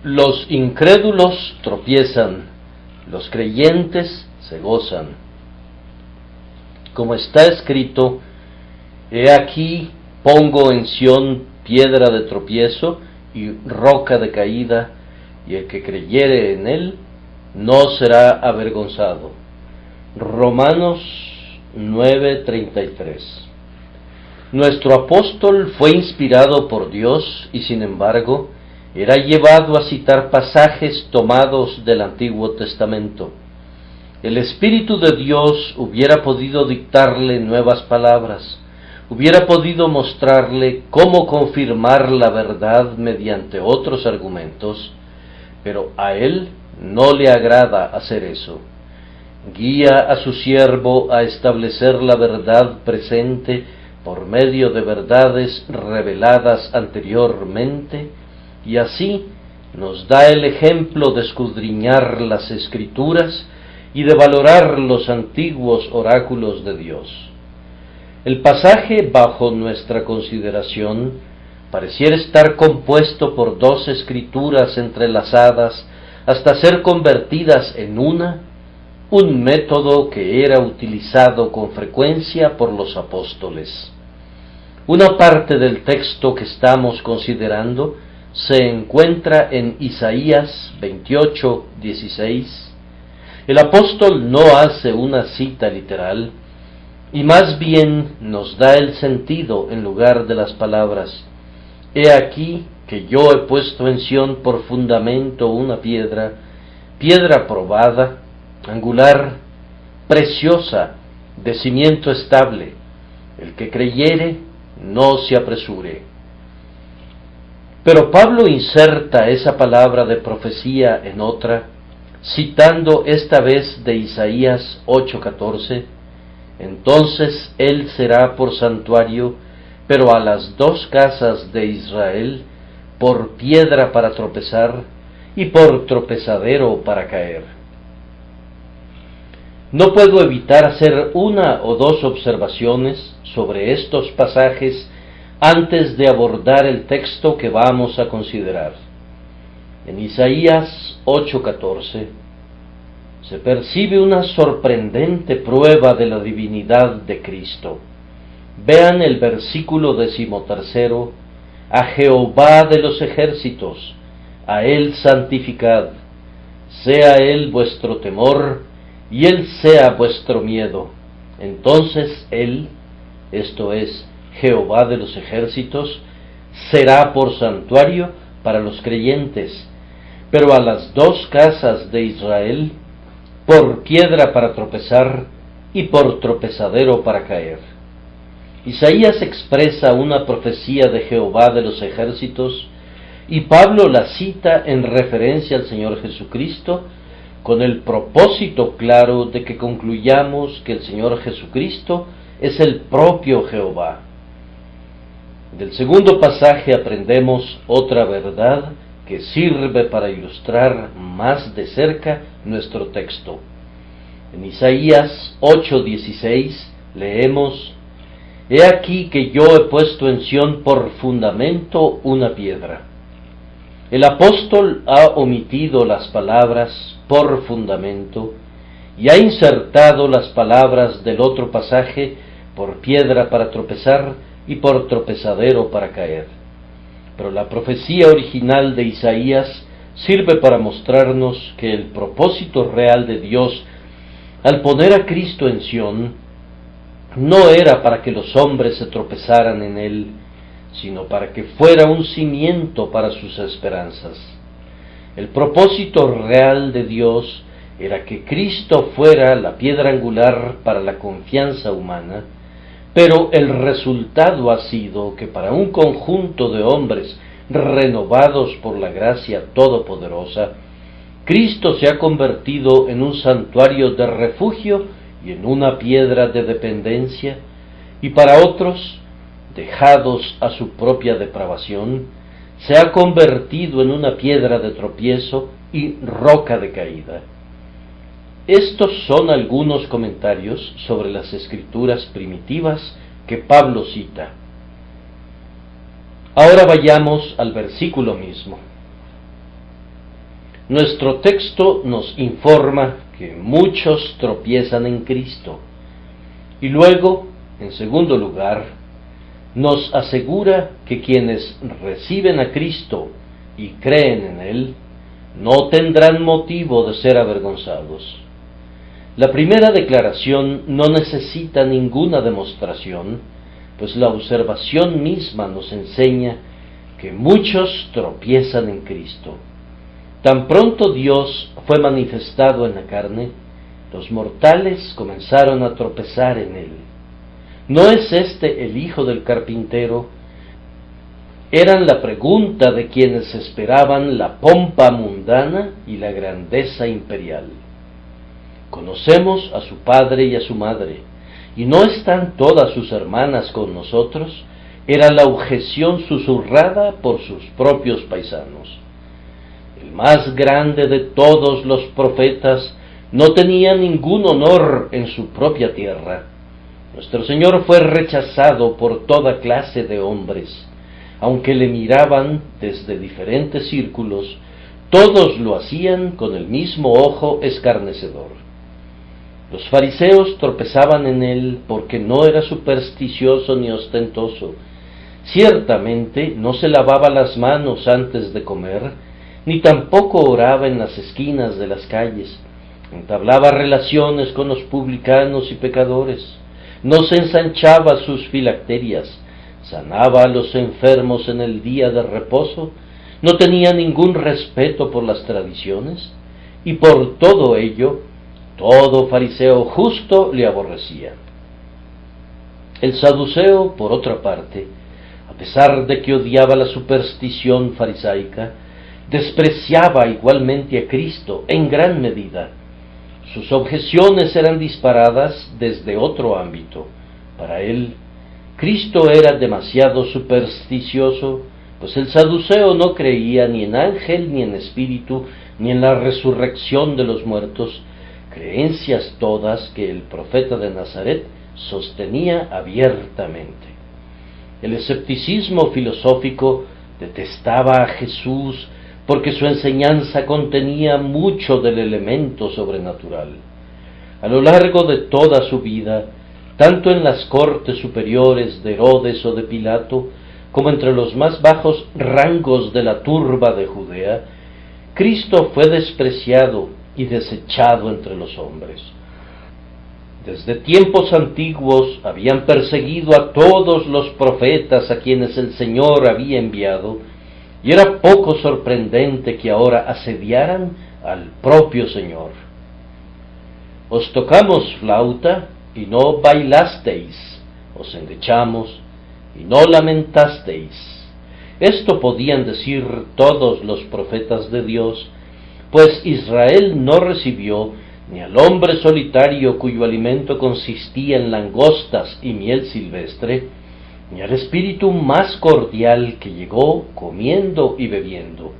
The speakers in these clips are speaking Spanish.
Los incrédulos tropiezan, los creyentes se gozan. Como está escrito, he aquí pongo en Sión piedra de tropiezo y roca de caída, y el que creyere en él no será avergonzado. Romanos 9:33. Nuestro apóstol fue inspirado por Dios y sin embargo era llevado a citar pasajes tomados del Antiguo Testamento. El Espíritu de Dios hubiera podido dictarle nuevas palabras, hubiera podido mostrarle cómo confirmar la verdad mediante otros argumentos, pero a él no le agrada hacer eso. Guía a su siervo a establecer la verdad presente por medio de verdades reveladas anteriormente, y así nos da el ejemplo de escudriñar las Escrituras y de valorar los antiguos oráculos de Dios. El pasaje bajo nuestra consideración pareciera estar compuesto por dos escrituras entrelazadas hasta ser convertidas en una, un método que era utilizado con frecuencia por los apóstoles. Una parte del texto que estamos considerando se encuentra en Isaías 28:16. El apóstol no hace una cita literal, y más bien nos da el sentido en lugar de las palabras. He aquí que yo he puesto en Sión por fundamento una piedra, piedra probada, angular, preciosa, de cimiento estable. El que creyere, no se apresure. Pero Pablo inserta esa palabra de profecía en otra, citando esta vez de Isaías 8:14, entonces él será por santuario, pero a las dos casas de Israel por piedra para tropezar y por tropezadero para caer. No puedo evitar hacer una o dos observaciones sobre estos pasajes antes de abordar el texto que vamos a considerar. En Isaías 8:14 se percibe una sorprendente prueba de la divinidad de Cristo. Vean el versículo 13: a Jehová de los ejércitos, a él santificad, sea él vuestro temor, y él sea vuestro miedo. Entonces él, esto es, Jehová de los ejércitos, será por santuario para los creyentes, pero a las dos casas de Israel, por piedra para tropezar y por tropezadero para caer. Isaías expresa una profecía de Jehová de los ejércitos, y Pablo la cita en referencia al Señor Jesucristo, con el propósito claro de que concluyamos que el Señor Jesucristo es el propio Jehová. Del segundo pasaje aprendemos otra verdad que sirve para ilustrar más de cerca nuestro texto. En Isaías 8:16 leemos: he aquí que yo he puesto en Sión por fundamento una piedra. El apóstol ha omitido las palabras por fundamento y ha insertado las palabras del otro pasaje por piedra para tropezar y por tropezadero para caer. Pero la profecía original de Isaías sirve para mostrarnos que el propósito real de Dios al poner a Cristo en Sión no era para que los hombres se tropezaran en él, sino para que fuera un cimiento para sus esperanzas. El propósito real de Dios era que Cristo fuera la piedra angular para la confianza humana, pero el resultado ha sido que para un conjunto de hombres renovados por la gracia todopoderosa, Cristo se ha convertido en un santuario de refugio y en una piedra de dependencia, y para otros, dejados a su propia depravación, se ha convertido en una piedra de tropiezo y roca de caída. Estos son algunos comentarios sobre las escrituras primitivas que Pablo cita. Ahora vayamos al versículo mismo. nuestro texto nos informa que muchos tropiezan en Cristo. Y luego, en segundo lugar, nos asegura que quienes reciben a Cristo y creen en Él, no tendrán motivo de ser avergonzados. La primera declaración no necesita ninguna demostración, pues la observación misma nos enseña que muchos tropiezan en Cristo. Tan pronto Dios fue manifestado en la carne, los mortales comenzaron a tropezar en Él. ¿No es este el hijo del carpintero? Eran la pregunta de quienes esperaban la pompa mundana y la grandeza imperial. Conocemos a su padre y a su madre, y ¿no están todas sus hermanas con nosotros? Era la objeción susurrada por sus propios paisanos. El más grande de todos los profetas no tenía ningún honor en su propia tierra. Nuestro Señor fue rechazado por toda clase de hombres. Aunque le miraban desde diferentes círculos, todos lo hacían con el mismo ojo escarnecedor. Los fariseos tropezaban en él porque no era supersticioso ni ostentoso. Ciertamente no se lavaba las manos antes de comer, ni tampoco oraba en las esquinas de las calles. Entablaba relaciones con los publicanos y pecadores. No se ensanchaba sus filacterias. Sanaba a los enfermos en el día de reposo. No tenía ningún respeto por las tradiciones. Y por todo ello, todo fariseo justo le aborrecía. El saduceo, por otra parte, a pesar de que odiaba la superstición farisaica, despreciaba igualmente a Cristo en gran medida. Sus objeciones eran disparadas desde otro ámbito. Para él, Cristo era demasiado supersticioso, pues el saduceo no creía ni en ángel, ni en espíritu, ni en la resurrección de los muertos, creencias todas que el profeta de Nazaret sostenía abiertamente. El escepticismo filosófico detestaba a Jesús porque su enseñanza contenía mucho del elemento sobrenatural. A lo largo de toda su vida, tanto en las cortes superiores de Herodes o de Pilato, como entre los más bajos rangos de la turba de Judea, Cristo fue despreciado y desechado entre los hombres. Desde tiempos antiguos habían perseguido a todos los profetas a quienes el Señor había enviado, y era poco sorprendente que ahora asediaran al propio Señor. Os tocamos flauta y no bailasteis, os endechamos y no lamentasteis. Esto podían decir todos los profetas de Dios, pues Israel no recibió ni al hombre solitario cuyo alimento consistía en langostas y miel silvestre, ni al espíritu más cordial que llegó comiendo y bebiendo.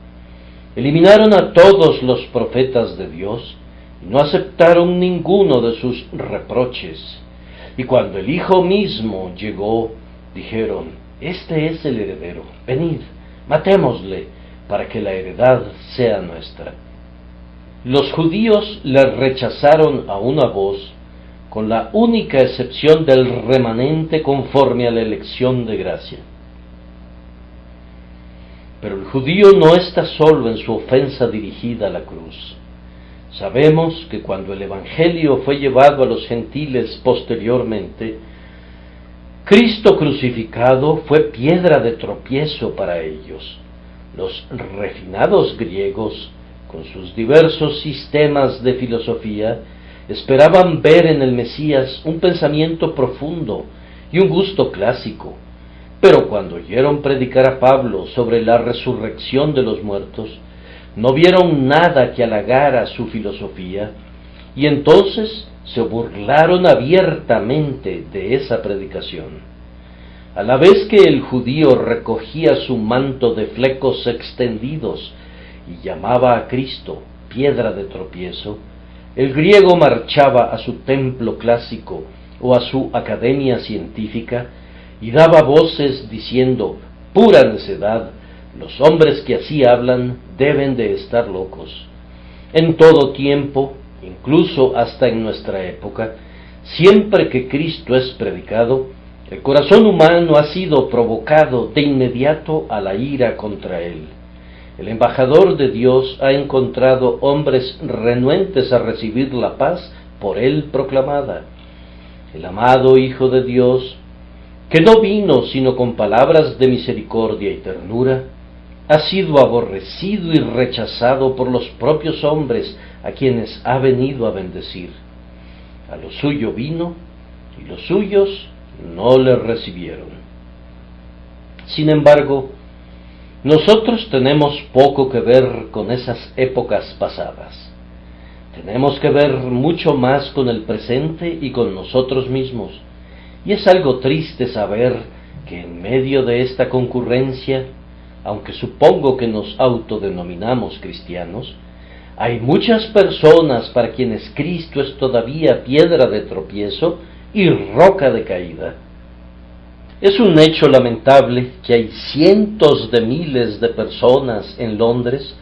Eliminaron a todos los profetas de Dios y no aceptaron ninguno de sus reproches. Y cuando el Hijo mismo llegó, dijeron: este es el heredero, venid, matémosle, para que la heredad sea nuestra. Los judíos le rechazaron a una voz, con la única excepción del remanente conforme a la elección de gracia. Pero el judío no está solo en su ofensa dirigida a la cruz. Sabemos que cuando el Evangelio fue llevado a los gentiles posteriormente, Cristo crucificado fue piedra de tropiezo para ellos. Los refinados griegos, con sus diversos sistemas de filosofía, esperaban ver en el Mesías un pensamiento profundo y un gusto clásico, pero cuando oyeron predicar a Pablo sobre la resurrección de los muertos, no vieron nada que halagara su filosofía, y entonces se burlaron abiertamente de esa predicación. A la vez que el judío recogía su manto de flecos extendidos y llamaba a Cristo piedra de tropiezo, el griego marchaba a su templo clásico o a su academia científica y daba voces diciendo: pura necedad, los hombres que así hablan deben de estar locos. En todo tiempo, incluso hasta en nuestra época, siempre que Cristo es predicado, el corazón humano ha sido provocado de inmediato a la ira contra él. El embajador de Dios ha encontrado hombres renuentes a recibir la paz por él proclamada. El amado Hijo de Dios, que no vino sino con palabras de misericordia y ternura, ha sido aborrecido y rechazado por los propios hombres a quienes ha venido a bendecir. A lo suyo vino, y los suyos no le recibieron. Sin embargo, nosotros tenemos poco que ver con esas épocas pasadas. Tenemos que ver mucho más con el presente y con nosotros mismos. Y es algo triste saber que en medio de esta concurrencia, aunque supongo que nos autodenominamos cristianos, hay muchas personas para quienes Cristo es todavía piedra de tropiezo y roca de caída. Es un hecho lamentable que hay cientos de miles de personas en Londres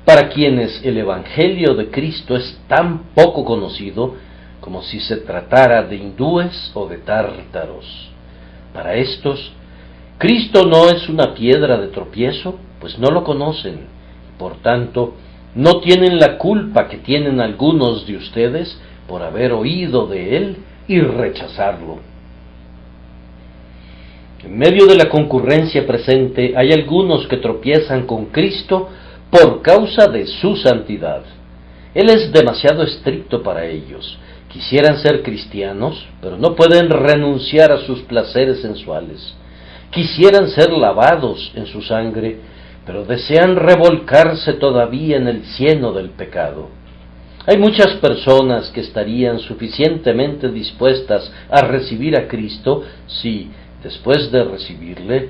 para quienes el Evangelio de Cristo es tan poco conocido como si se tratara de hindúes o de tártaros. Para estos, Cristo no es una piedra de tropiezo, pues no lo conocen. Por tanto, no tienen la culpa que tienen algunos de ustedes por haber oído de Él y rechazarlo. En medio de la concurrencia presente hay algunos que tropiezan con Cristo por causa de su santidad. Él es demasiado estricto para ellos. Quisieran ser cristianos, pero no pueden renunciar a sus placeres sensuales. Quisieran ser lavados en su sangre, pero desean revolcarse todavía en el cieno del pecado. Hay muchas personas que estarían suficientemente dispuestas a recibir a Cristo si, después de recibirle,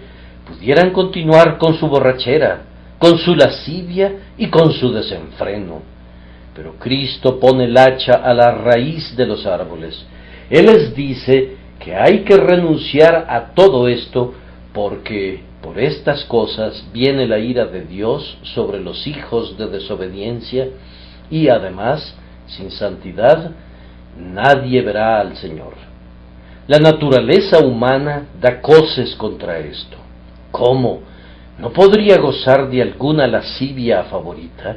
pudieran continuar con su borrachera, con su lascivia y con su desenfreno. Pero Cristo pone el hacha a la raíz de los árboles. Él les dice que hay que renunciar a todo esto porque por estas cosas viene la ira de Dios sobre los hijos de desobediencia y además, sin santidad, nadie verá al Señor. La naturaleza humana da coces contra esto. ¿Cómo? ¿No podría gozar de alguna lascivia favorita?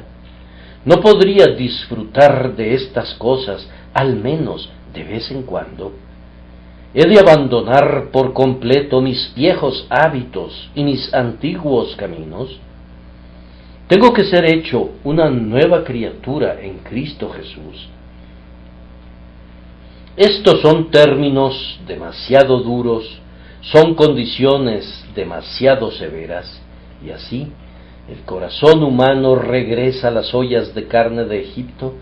¿No podría disfrutar de estas cosas, al menos de vez en cuando? ¿He de abandonar por completo mis viejos hábitos y mis antiguos caminos? Tengo que ser hecho una nueva criatura en Cristo Jesús. Estos son términos demasiado duros, son condiciones demasiado severas, y así el corazón humano regresa a las ollas de carne de Egipto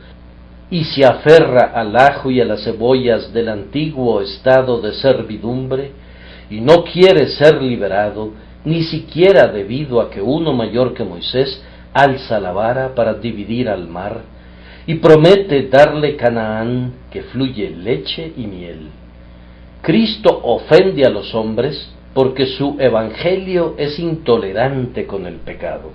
y se aferra al ajo y a las cebollas del antiguo estado de servidumbre y no quiere ser liberado, ni siquiera debido a que uno mayor que Moisés alza la vara para dividir al mar y promete darle Canaán, que fluye leche y miel. Cristo ofende a los hombres porque su evangelio es intolerante con el pecado.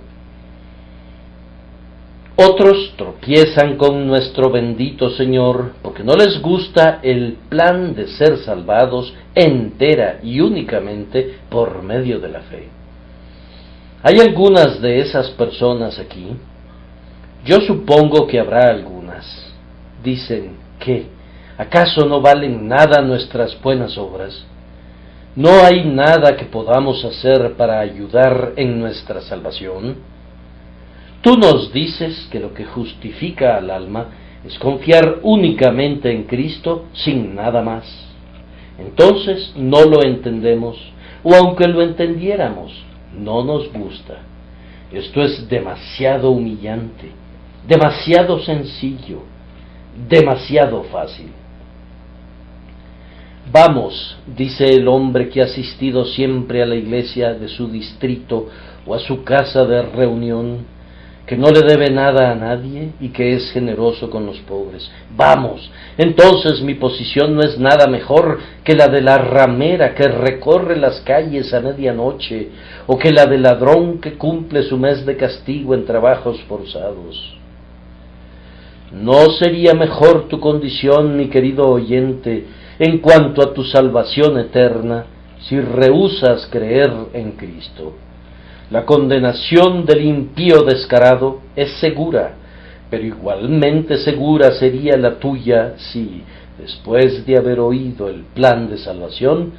Otros tropiezan con nuestro bendito Señor porque no les gusta el plan de ser salvados entera y únicamente por medio de la fe. ¿Hay algunas de esas personas aquí? Yo supongo que habrá algunas. Dicen que, ¿acaso no valen nada nuestras buenas obras? ¿No hay nada que podamos hacer para ayudar en nuestra salvación? Tú nos dices que lo que justifica al alma es confiar únicamente en Cristo sin nada más. Entonces no lo entendemos, o aunque lo entendiéramos, no nos gusta. Esto es demasiado humillante, demasiado sencillo, demasiado fácil. Vamos, dice el hombre que ha asistido siempre a la iglesia de su distrito o a su casa de reunión, que no le debe nada a nadie y que es generoso con los pobres. Vamos, entonces mi posición no es nada mejor que la de la ramera que recorre las calles a medianoche, o que la del ladrón que cumple su mes de castigo en trabajos forzados. ¿No sería mejor tu condición, mi querido oyente, en cuanto a tu salvación eterna, si rehusas creer en Cristo? La condenación del impío descarado es segura, pero igualmente segura sería la tuya si, después de haber oído el plan de salvación,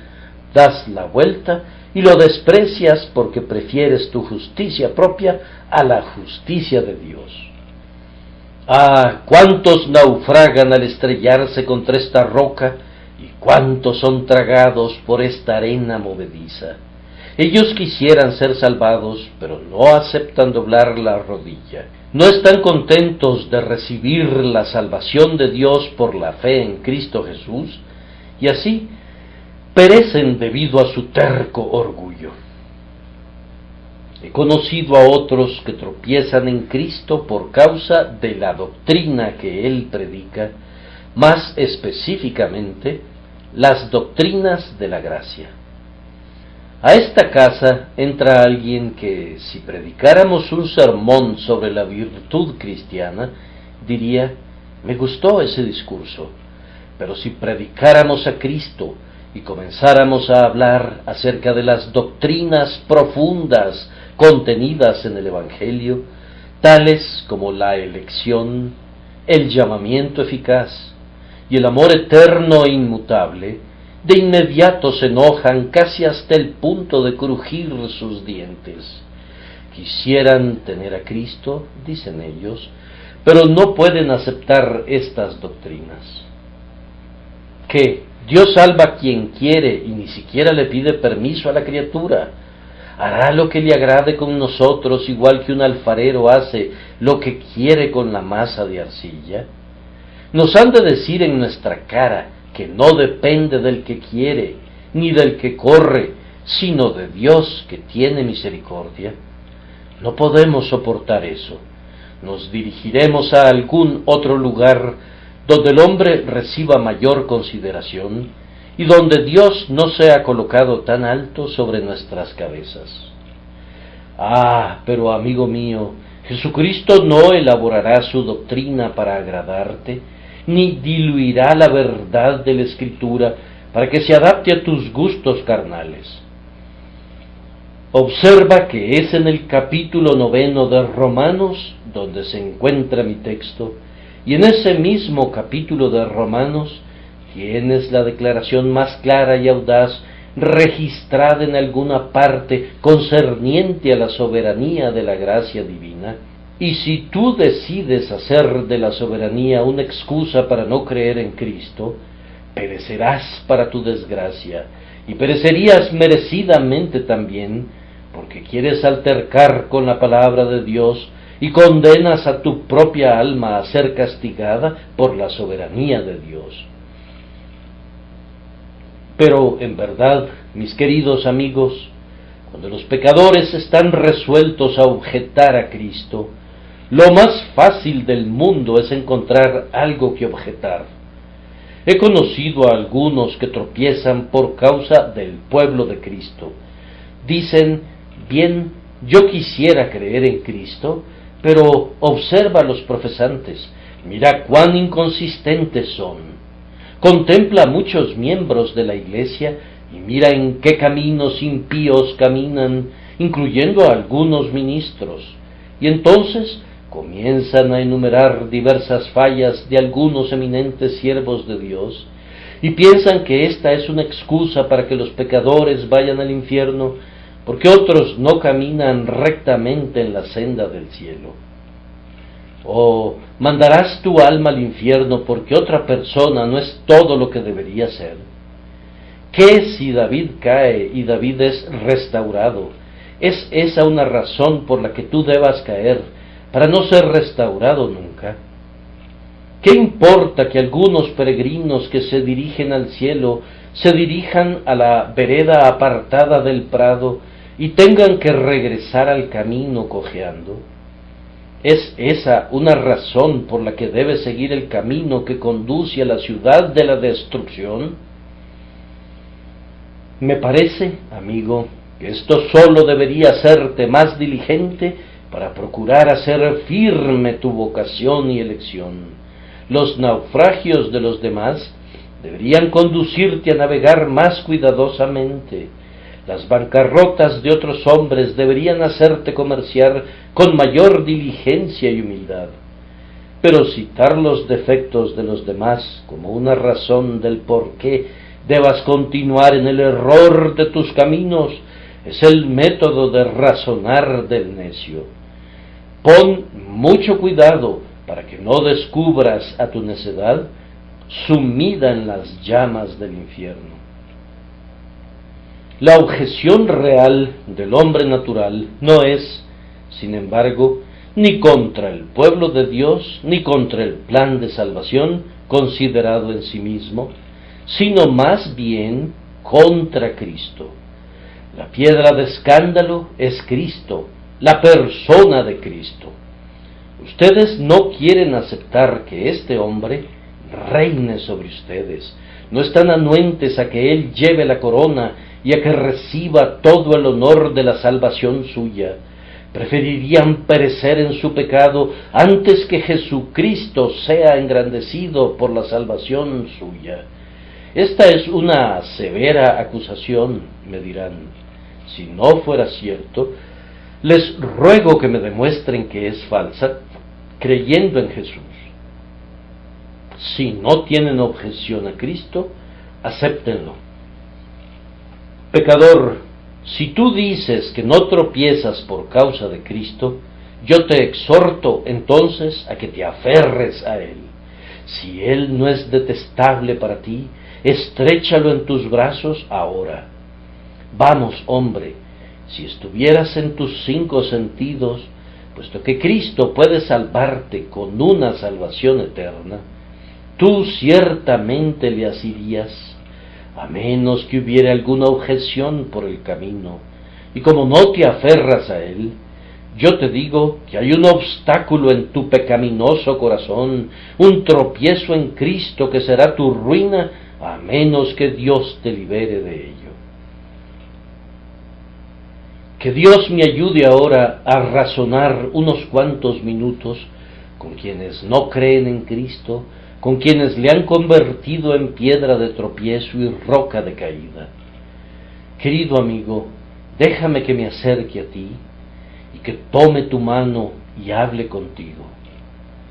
das la vuelta y lo desprecias porque prefieres tu justicia propia a la justicia de Dios. Ah, cuántos naufragan al estrellarse contra esta roca y cuántos son tragados por esta arena movediza. Ellos quisieran ser salvados, pero no aceptan doblar la rodilla. No están contentos de recibir la salvación de Dios por la fe en Cristo Jesús, y así perecen debido a su terco orgullo. He conocido a otros que tropiezan en Cristo por causa de la doctrina que Él predica, más específicamente, las doctrinas de la gracia. A esta casa entra alguien que, si predicáramos un sermón sobre la virtud cristiana, diría: me gustó ese discurso, pero si predicáramos a Cristo y comenzáramos a hablar acerca de las doctrinas profundas contenidas en el Evangelio, tales como la elección, el llamamiento eficaz y el amor eterno e inmutable, de inmediato se enojan casi hasta el punto de crujir sus dientes. Quisieran tener a Cristo, dicen ellos, pero no pueden aceptar estas doctrinas. ¿Qué? Dios salva a quien quiere y ni siquiera le pide permiso a la criatura. Hará lo que le agrade con nosotros, igual que un alfarero hace lo que quiere con la masa de arcilla. Nos han de decir en nuestra cara que no depende del que quiere, ni del que corre, sino de Dios que tiene misericordia. No podemos soportar eso. Nos dirigiremos a algún otro lugar donde el hombre reciba mayor consideración y donde Dios no sea colocado tan alto sobre nuestras cabezas. Ah, pero amigo mío, Jesucristo no elaborará su doctrina para agradarte, ni diluirá la verdad de la Escritura para que se adapte a tus gustos carnales. Observa que es en el capítulo 9 de Romanos donde se encuentra mi texto, y en ese mismo capítulo de Romanos tienes la declaración más clara y audaz registrada en alguna parte concerniente a la soberanía de la gracia divina. Y si tú decides hacer de la soberanía una excusa para no creer en Cristo, perecerás para tu desgracia, y perecerías merecidamente también, porque quieres altercar con la palabra de Dios y condenas a tu propia alma a ser castigada por la soberanía de Dios. Pero en verdad, mis queridos amigos, cuando los pecadores están resueltos a objetar a Cristo, lo más fácil del mundo es encontrar algo que objetar. He conocido a algunos que tropiezan por causa del pueblo de Cristo. Dicen: bien, yo quisiera creer en Cristo, pero observa a los profesantes, mira cuán inconsistentes son. Contempla a muchos miembros de la Iglesia y mira en qué caminos impíos caminan, incluyendo a algunos ministros, y entonces comienzan a enumerar diversas fallas de algunos eminentes siervos de Dios, y piensan que esta es una excusa para que los pecadores vayan al infierno, porque otros no caminan rectamente en la senda del cielo. ¿O mandarás tu alma al infierno porque otra persona no es todo lo que debería ser? ¿Qué si David cae y David es restaurado? ¿Es esa una razón por la que tú debas caer, para no ser restaurado nunca? ¿Qué importa que algunos peregrinos que se dirigen al cielo se dirijan a la vereda apartada del prado y tengan que regresar al camino cojeando? ¿Es esa una razón por la que debes seguir el camino que conduce a la ciudad de la destrucción? Me parece, amigo, que esto solo debería hacerte más diligente para procurar hacer firme tu vocación y elección, los naufragios de los demás deberían conducirte a navegar más cuidadosamente. Las bancarrotas de otros hombres deberían hacerte comerciar con mayor diligencia y humildad. Pero citar los defectos de los demás como una razón del por qué debas continuar en el error de tus caminos es el método de razonar del necio. Pon mucho cuidado para que no descubras a tu necedad sumida en las llamas del infierno. La objeción real del hombre natural no es, sin embargo, ni contra el pueblo de Dios, ni contra el plan de salvación considerado en sí mismo, sino más bien contra Cristo. La piedra de escándalo es Cristo, la persona de Cristo. Ustedes no quieren aceptar que este hombre reine sobre ustedes, no están anuentes a que Él lleve la corona y a que reciba todo el honor de la salvación suya. Preferirían perecer en su pecado antes que Jesucristo sea engrandecido por la salvación suya. Esta es una severa acusación, me dirán. Si no fuera cierto, les ruego que me demuestren que es falsa, creyendo en Jesús. Si no tienen objeción a Cristo, acéptenlo. Pecador, si tú dices que no tropiezas por causa de Cristo, yo te exhorto entonces a que te aferres a Él. Si Él no es detestable para ti, estréchalo en tus brazos ahora. Vamos, hombre, si estuvieras en tus 5 sentidos, puesto que Cristo puede salvarte con una salvación eterna, tú ciertamente le asirías, a menos que hubiera alguna objeción por el camino. Y como no te aferras a Él, yo te digo que hay un obstáculo en tu pecaminoso corazón, un tropiezo en Cristo que será tu ruina, a menos que Dios te libere de ello. Que Dios me ayude ahora a razonar unos cuantos minutos con quienes no creen en Cristo, con quienes le han convertido en piedra de tropiezo y roca de caída. Querido amigo, déjame que me acerque a ti y que tome tu mano y hable contigo.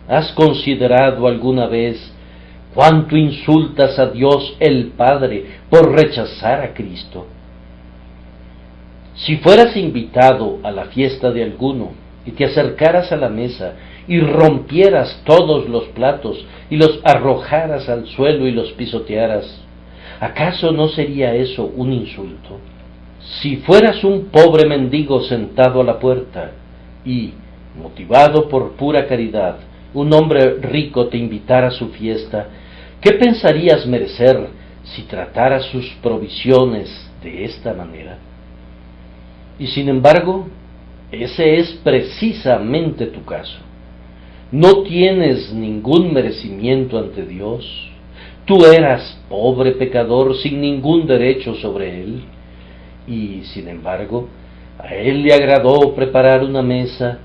¿Has considerado alguna vez cuánto insultas a Dios el Padre por rechazar a Cristo? Si fueras invitado a la fiesta de alguno y te acercaras a la mesa y rompieras todos los platos y los arrojaras al suelo y los pisotearas, ¿acaso no sería eso un insulto? Si fueras un pobre mendigo sentado a la puerta y, motivado por pura caridad, un hombre rico te invitara a su fiesta, ¿qué pensarías merecer si trataras sus provisiones de esta manera? Y sin embargo, ese es precisamente tu caso. No tienes ningún merecimiento ante Dios. Tú eras pobre pecador sin ningún derecho sobre Él. Y, sin embargo, a Él le agradó preparar una mesa.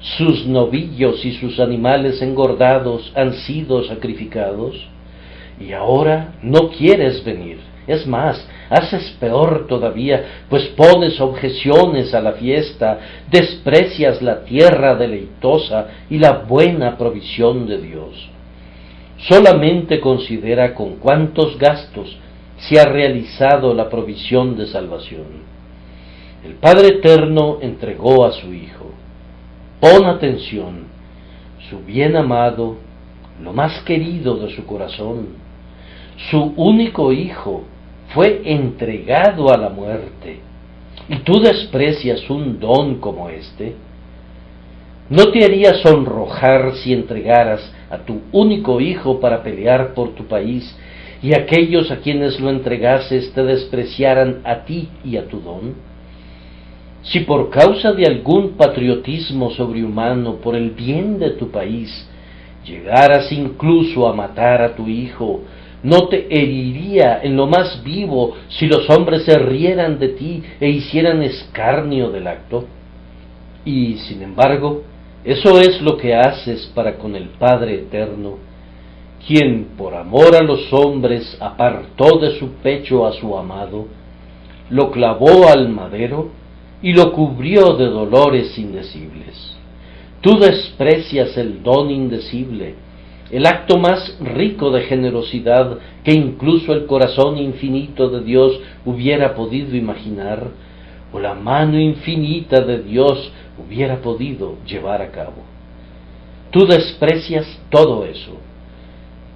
Sus novillos y sus animales engordados han sido sacrificados. Y ahora no quieres venir. Es más, haces peor todavía, pues pones objeciones a la fiesta, desprecias la tierra deleitosa y la buena provisión de Dios. Solamente considera con cuántos gastos se ha realizado la provisión de salvación. El Padre Eterno entregó a su Hijo. Pon atención, su bien amado, lo más querido de su corazón, su único Hijo, fue entregado a la muerte, y tú desprecias un don como este. ¿No te haría sonrojar si entregaras a tu único hijo para pelear por tu país, y aquellos a quienes lo entregases te despreciaran a ti y a tu don? Si por causa de algún patriotismo sobrehumano por el bien de tu país, llegaras incluso a matar a tu hijo, ¿no te heriría en lo más vivo si los hombres se rieran de ti e hicieran escarnio del acto? Y, sin embargo, eso es lo que haces para con el Padre Eterno, quien por amor a los hombres apartó de su pecho a su amado, lo clavó al madero y lo cubrió de dolores indecibles. Tú desprecias el don indecible, el acto más rico de generosidad que incluso el corazón infinito de Dios hubiera podido imaginar, o la mano infinita de Dios hubiera podido llevar a cabo. Tú desprecias todo eso.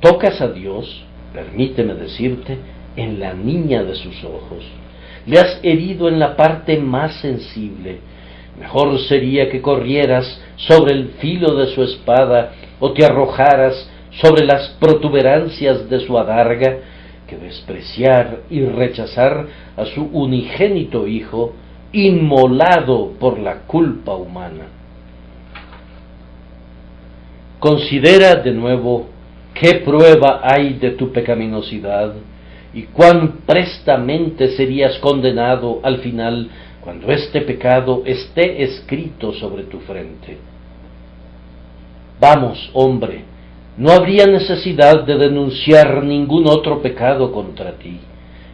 Tocas a Dios, permíteme decirte, en la niña de sus ojos. Le has herido en la parte más sensible. Mejor sería que corrieras sobre el filo de su espada o te arrojaras sobre las protuberancias de su adarga, que despreciar y rechazar a su unigénito Hijo, inmolado por la culpa humana. Considera de nuevo qué prueba hay de tu pecaminosidad y cuán prestamente serías condenado al final cuando este pecado esté escrito sobre tu frente. Vamos, hombre, no habría necesidad de denunciar ningún otro pecado contra ti.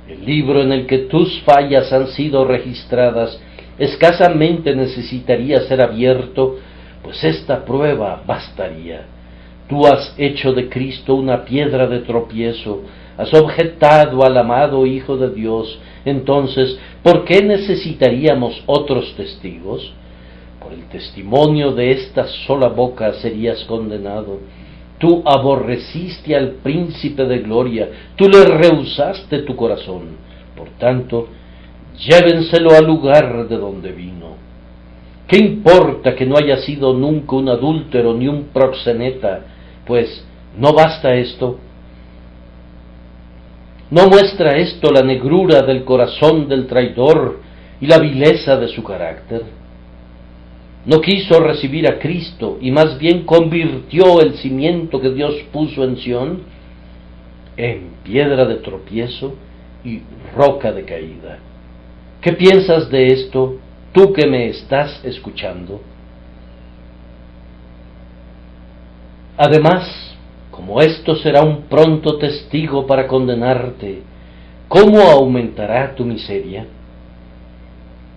El libro en el que tus fallas han sido registradas escasamente necesitaría ser abierto, pues esta prueba bastaría. Tú has hecho de Cristo una piedra de tropiezo, has objetado al amado Hijo de Dios. Entonces, ¿por qué necesitaríamos otros testigos? Por el testimonio de esta sola boca serías condenado. Tú aborreciste al príncipe de gloria, tú le rehusaste tu corazón. Por tanto, llévenselo al lugar de donde vino. ¿Qué importa que no haya sido nunca un adúltero ni un proxeneta? Pues, ¿no basta esto? ¿No muestra esto la negrura del corazón del traidor y la vileza de su carácter? No quiso recibir a Cristo y más bien convirtió el cimiento que Dios puso en Sión en piedra de tropiezo y roca de caída. ¿Qué piensas de esto, tú que me estás escuchando? Además, como esto será un pronto testigo para condenarte, ¿cómo aumentará tu miseria?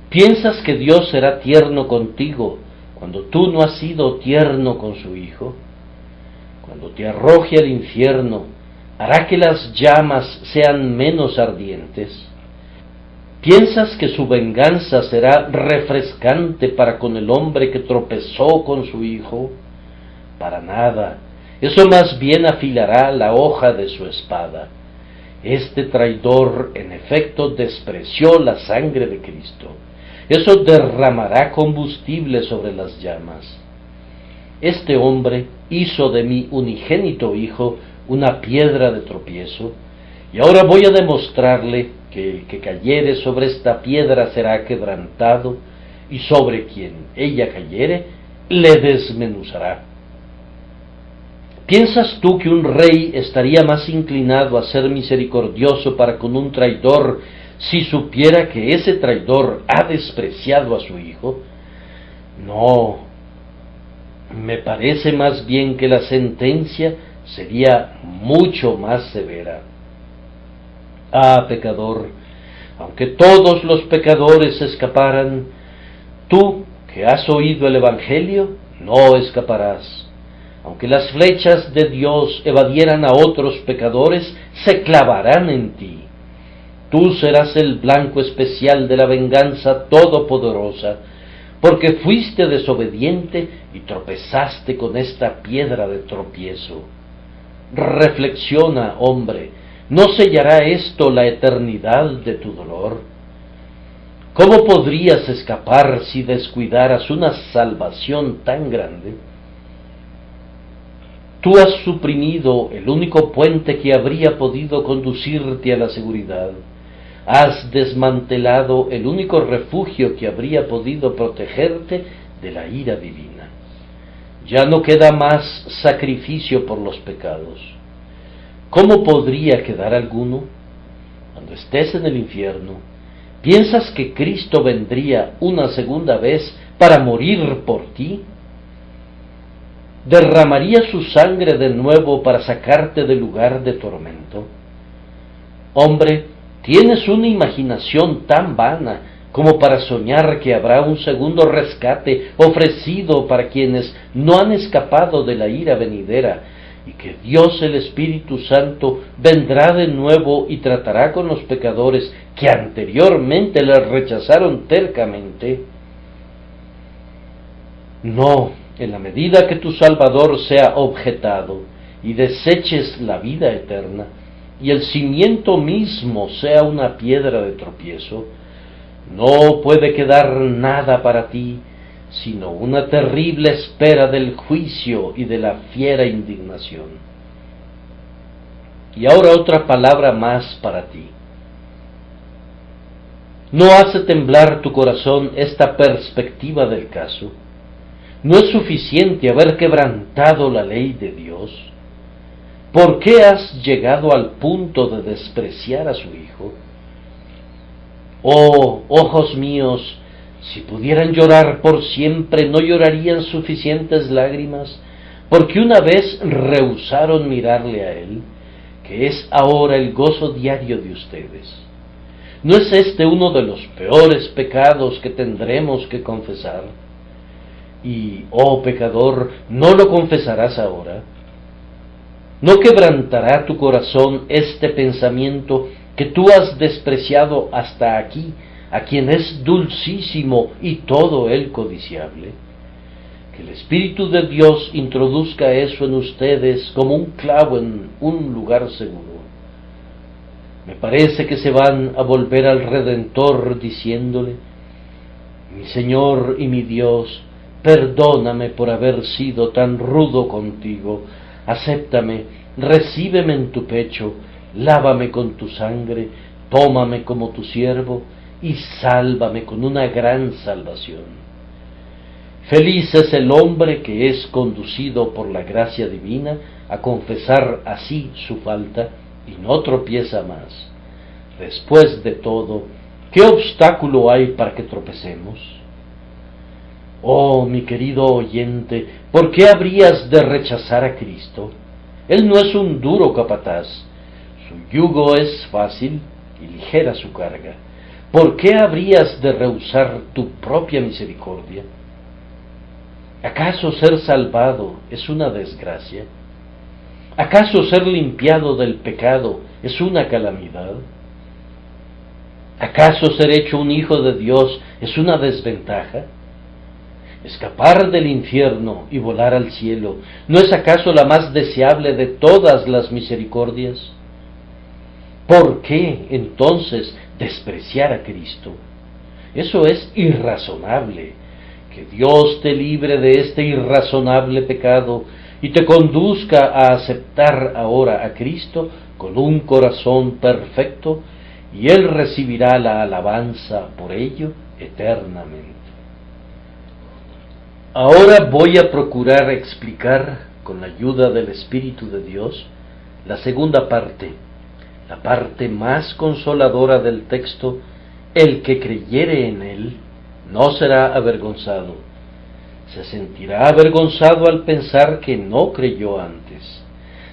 ¿Piensas que Dios será tierno contigo cuando tú no has sido tierno con su Hijo? Cuando te arroje al infierno, ¿hará que las llamas sean menos ardientes? ¿Piensas que su venganza será refrescante para con el hombre que tropezó con su Hijo? Para nada, eso más bien afilará la hoja de su espada. Este traidor, en efecto, despreció la sangre de Cristo. Eso derramará combustible sobre las llamas. Este hombre hizo de mi unigénito Hijo una piedra de tropiezo, y ahora voy a demostrarle que el que cayere sobre esta piedra será quebrantado, y sobre quien ella cayere, le desmenuzará. ¿Piensas tú que un rey estaría más inclinado a ser misericordioso para con un traidor si supiera que ese traidor ha despreciado a su Hijo? No, me parece más bien que la sentencia sería mucho más severa. Ah, pecador, aunque todos los pecadores escaparan, tú que has oído el Evangelio, no escaparás. Aunque las flechas de Dios evadieran a otros pecadores, se clavarán en ti. Tú serás el blanco especial de la venganza todopoderosa, porque fuiste desobediente y tropezaste con esta piedra de tropiezo. Reflexiona, hombre, ¿no sellará esto la eternidad de tu dolor? ¿Cómo podrías escapar si descuidaras una salvación tan grande? Tú has suprimido el único puente que habría podido conducirte a la seguridad. Has desmantelado el único refugio que habría podido protegerte de la ira divina. Ya no queda más sacrificio por los pecados. ¿Cómo podría quedar alguno? Cuando estés en el infierno, ¿piensas que Cristo vendría una segunda vez para morir por ti? derramaría su sangre de nuevo para sacarte del lugar de tormento? Hombre, tienes una imaginación tan vana como para soñar que habrá un segundo rescate ofrecido para quienes no han escapado de la ira venidera, y que Dios el Espíritu Santo vendrá de nuevo y tratará con los pecadores que anteriormente le rechazaron tercamente. No, en la medida que tu Salvador sea objetado y deseches la vida eterna, y el cimiento mismo sea una piedra de tropiezo, no puede quedar nada para ti, sino una terrible espera del juicio y de la fiera indignación. Y ahora otra palabra más para ti. ¿No hace temblar tu corazón esta perspectiva del caso? ¿No es suficiente haber quebrantado la ley de Dios? ¿Por qué has llegado al punto de despreciar a su Hijo? Oh, ojos míos, si pudieran llorar por siempre, ¿no llorarían suficientes lágrimas? Porque una vez rehusaron mirarle a Él, que es ahora el gozo diario de ustedes. ¿No es este uno de los peores pecados que tendremos que confesar? Y, oh pecador, ¿no lo confesarás ahora? ¿No quebrantará tu corazón este pensamiento que tú has despreciado hasta aquí, a quien es dulcísimo y todo él codiciable? Que el Espíritu de Dios introduzca eso en ustedes como un clavo en un lugar seguro. Me parece que se van a volver al Redentor diciéndole: mi Señor y mi Dios, perdóname por haber sido tan rudo contigo, acéptame, recíbeme en tu pecho, lávame con tu sangre, tómame como tu siervo y sálvame con una gran salvación. Feliz es el hombre que es conducido por la gracia divina a confesar así su falta y no tropieza más. Después de todo, ¿qué obstáculo hay para que tropecemos? Oh, mi querido oyente, ¿por qué habrías de rechazar a Cristo? Él no es un duro capataz, su yugo es fácil y ligera su carga. ¿Por qué habrías de rehusar tu propia misericordia? ¿Acaso ser salvado es una desgracia? ¿Acaso ser limpiado del pecado es una calamidad? ¿Acaso ser hecho un hijo de Dios es una desventaja? Escapar del infierno y volar al cielo, ¿no es acaso la más deseable de todas las misericordias? ¿Por qué, entonces, despreciar a Cristo? Eso es irrazonable. Que Dios te libre de este irrazonable pecado y te conduzca a aceptar ahora a Cristo con un corazón perfecto, y Él recibirá la alabanza por ello eternamente. Ahora voy a procurar explicar, con la ayuda del Espíritu de Dios, la segunda parte, la parte más consoladora del texto: el que creyere en Él no será avergonzado. Se sentirá avergonzado al pensar que no creyó antes.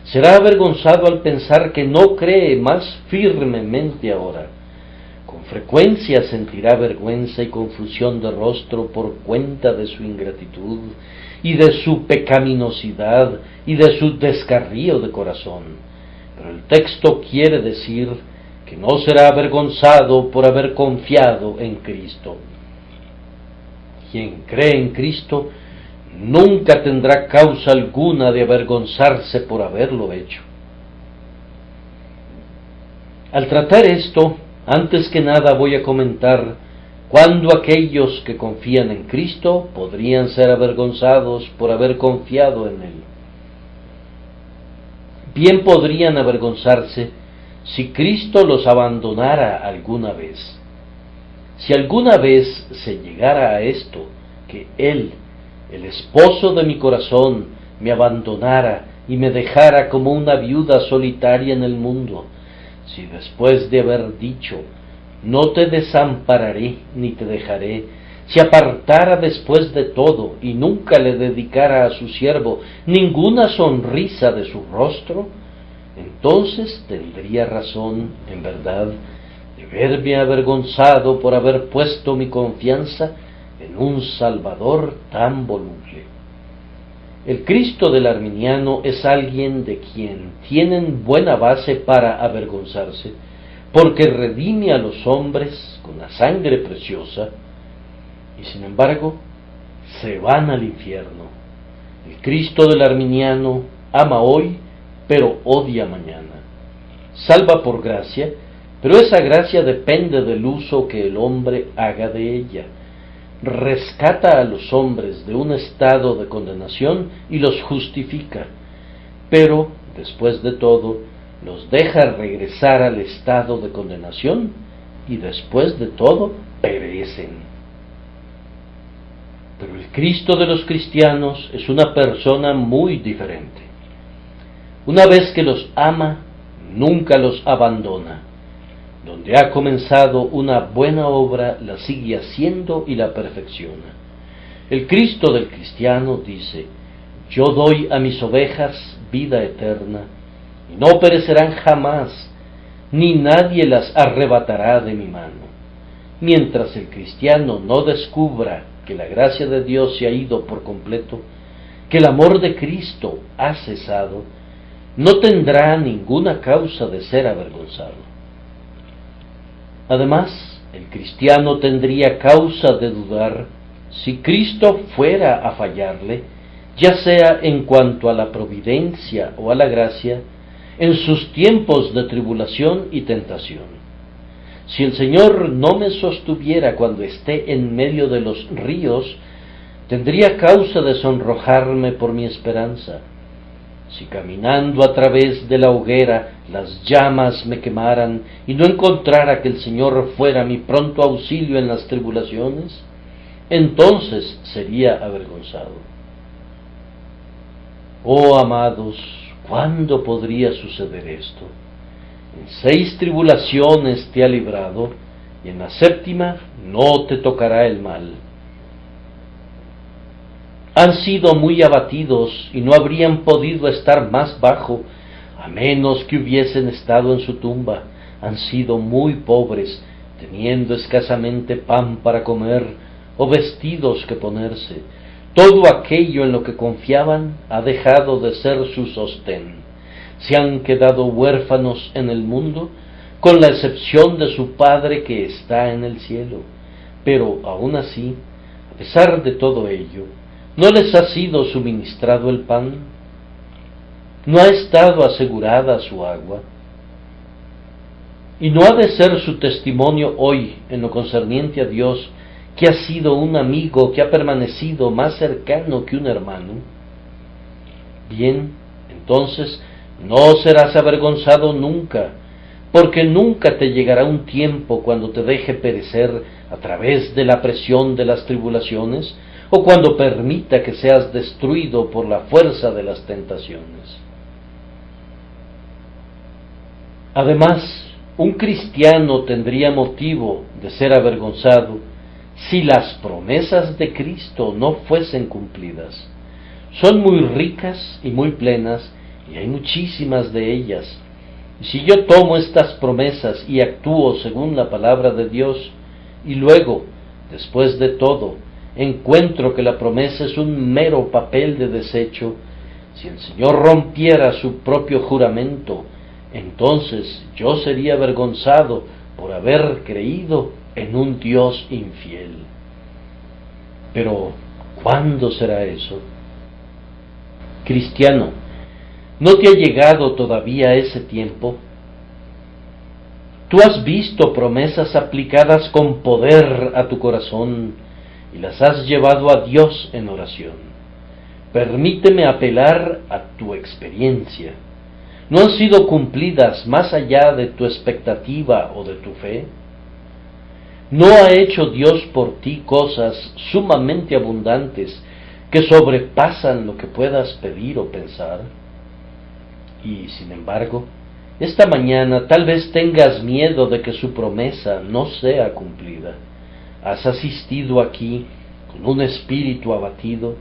Será avergonzado al pensar que no cree más firmemente ahora. Con frecuencia sentirá vergüenza y confusión de rostro por cuenta de su ingratitud y de su pecaminosidad y de su descarrío de corazón. Pero el texto quiere decir que no será avergonzado por haber confiado en Cristo. Quien cree en Cristo nunca tendrá causa alguna de avergonzarse por haberlo hecho. Al tratar esto, antes que nada voy a comentar cuándo aquellos que confían en Cristo podrían ser avergonzados por haber confiado en Él. Bien podrían avergonzarse si Cristo los abandonara alguna vez. Si alguna vez se llegara a esto, que Él, el esposo de mi corazón, me abandonara y me dejara como una viuda solitaria en el mundo, si después de haber dicho, no te desampararé ni te dejaré, se apartara después de todo y nunca le dedicara a su siervo ninguna sonrisa de su rostro, entonces tendría razón, en verdad, de verme avergonzado por haber puesto mi confianza en un Salvador tan voluble. El Cristo del arminiano es alguien de quien tienen buena base para avergonzarse, porque redime a los hombres con la sangre preciosa, y sin embargo se van al infierno. El Cristo del arminiano ama hoy, pero odia mañana. Salva por gracia, pero esa gracia depende del uso que el hombre haga de ella. Rescata a los hombres de un estado de condenación y los justifica, pero, después de todo, los deja regresar al estado de condenación y después de todo perecen. Pero el Cristo de los cristianos es una persona muy diferente. Una vez que los ama, nunca los abandona. Donde ha comenzado una buena obra, la sigue haciendo y la perfecciona. El Cristo del cristiano dice: yo doy a mis ovejas vida eterna, y no perecerán jamás, ni nadie las arrebatará de mi mano. Mientras el cristiano no descubra que la gracia de Dios se ha ido por completo, que el amor de Cristo ha cesado, no tendrá ninguna causa de ser avergonzado. Además, el cristiano tendría causa de dudar si Cristo fuera a fallarle, ya sea en cuanto a la providencia o a la gracia, en sus tiempos de tribulación y tentación. Si el Señor no me sostuviera cuando esté en medio de los ríos, tendría causa de sonrojarme por mi esperanza. Si caminando a través de la hoguera las llamas me quemaran y no encontrara que el Señor fuera mi pronto auxilio en las tribulaciones, entonces sería avergonzado. Oh amados, ¿cuándo podría suceder esto? En 6 tribulaciones te ha librado, y en la 7ª no te tocará el mal. Han sido muy abatidos y no habrían podido estar más bajo, a menos que hubiesen estado en su tumba. Han sido muy pobres, teniendo escasamente pan para comer o vestidos que ponerse. Todo aquello en lo que confiaban ha dejado de ser su sostén. Se han quedado huérfanos en el mundo, con la excepción de su Padre que está en el cielo. Pero aún así, a pesar de todo ello, ¿no les ha sido suministrado el pan? ¿No ha estado asegurada su agua? ¿Y no ha de ser su testimonio hoy, en lo concerniente a Dios, que ha sido un amigo que ha permanecido más cercano que un hermano? Bien, entonces no serás avergonzado nunca, porque nunca te llegará un tiempo cuando te deje perecer a través de la presión de las tribulaciones, o cuando permita que seas destruido por la fuerza de las tentaciones. Además, un cristiano tendría motivo de ser avergonzado si las promesas de Cristo no fuesen cumplidas. Son muy ricas y muy plenas, y hay muchísimas de ellas. Y si yo tomo estas promesas y actúo según la palabra de Dios, y luego, después de todo, encuentro que la promesa es un mero papel de desecho, si el Señor rompiera su propio juramento, entonces yo sería avergonzado por haber creído en un Dios infiel. Pero, ¿cuándo será eso? Cristiano, ¿no te ha llegado todavía ese tiempo? Tú has visto promesas aplicadas con poder a tu corazón y las has llevado a Dios en oración. Permíteme apelar a tu experiencia. ¿No han sido cumplidas más allá de tu expectativa o de tu fe? ¿No ha hecho Dios por ti cosas sumamente abundantes que sobrepasan lo que puedas pedir o pensar? Y, sin embargo, esta mañana tal vez tengas miedo de que su promesa no sea cumplida. has asistido aquí con un espíritu abatido,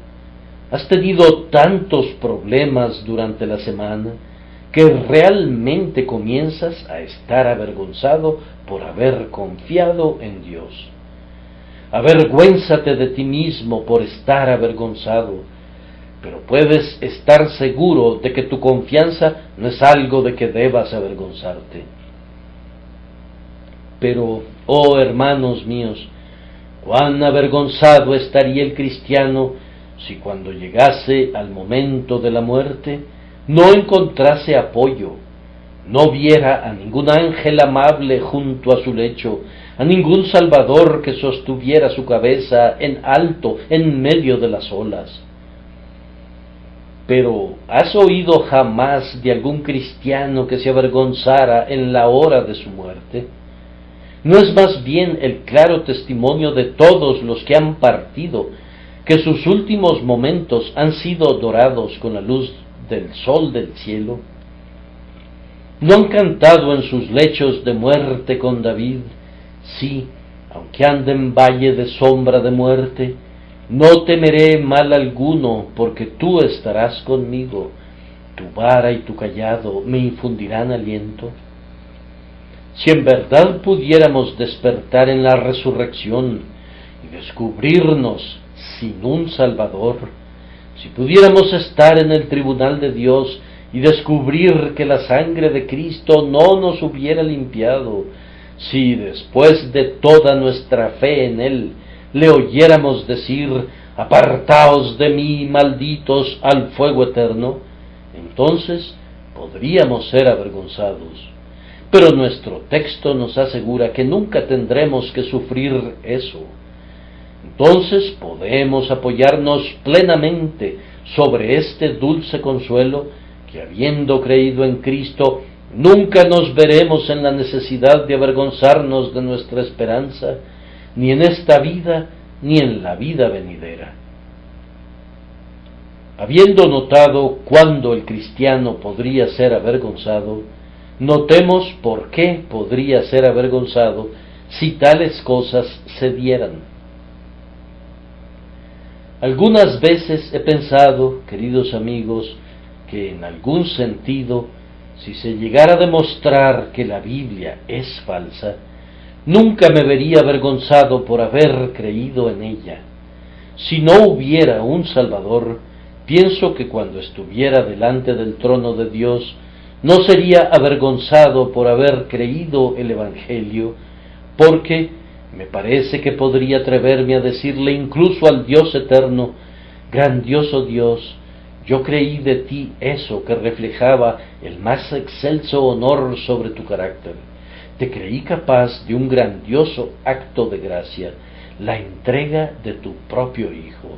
has tenido tantos problemas durante la semana que realmente comienzas a estar avergonzado por haber confiado en Dios. Avergüénzate de ti mismo por estar avergonzado, pero puedes estar seguro de que tu confianza no es algo de que debas avergonzarte. Pero, oh hermanos míos, cuán avergonzado estaría el cristiano si cuando llegase al momento de la muerte no encontrase apoyo, no viera a ningún ángel amable junto a su lecho, a ningún salvador que sostuviera su cabeza en alto en medio de las olas. Pero, ¿has oído jamás de algún cristiano que se avergonzara en la hora de su muerte? ¿No es más bien el claro testimonio de todos los que han partido, que sus últimos momentos han sido dorados con la luz del sol del cielo? ¿No han cantado en sus lechos de muerte con David? Sí, aunque ande en valle de sombra de muerte, no temeré mal alguno, porque tú estarás conmigo. Tu vara y tu cayado me infundirán aliento. Si en verdad pudiéramos despertar en la resurrección y descubrirnos sin un Salvador, si pudiéramos estar en el tribunal de Dios y descubrir que la sangre de Cristo no nos hubiera limpiado, si después de toda nuestra fe en Él le oyéramos decir: apartaos de mí, malditos, al fuego eterno, entonces podríamos ser avergonzados. Pero nuestro texto nos asegura que nunca tendremos que sufrir eso. Entonces podemos apoyarnos plenamente sobre este dulce consuelo, que habiendo creído en Cristo, nunca nos veremos en la necesidad de avergonzarnos de nuestra esperanza, ni en esta vida, ni en la vida venidera. Habiendo notado cuándo el cristiano podría ser avergonzado, notemos por qué podría ser avergonzado si tales cosas se dieran. Algunas veces he pensado, queridos amigos, que en algún sentido, si se llegara a demostrar que la Biblia es falsa, nunca me vería avergonzado por haber creído en ella. Si no hubiera un Salvador, pienso que cuando estuviera delante del trono de Dios, no sería avergonzado por haber creído el Evangelio, porque me parece que podría atreverme a decirle incluso al Dios eterno: grandioso Dios, yo creí de ti eso que reflejaba el más excelso honor sobre tu carácter. Te creí capaz de un grandioso acto de gracia, la entrega de tu propio Hijo.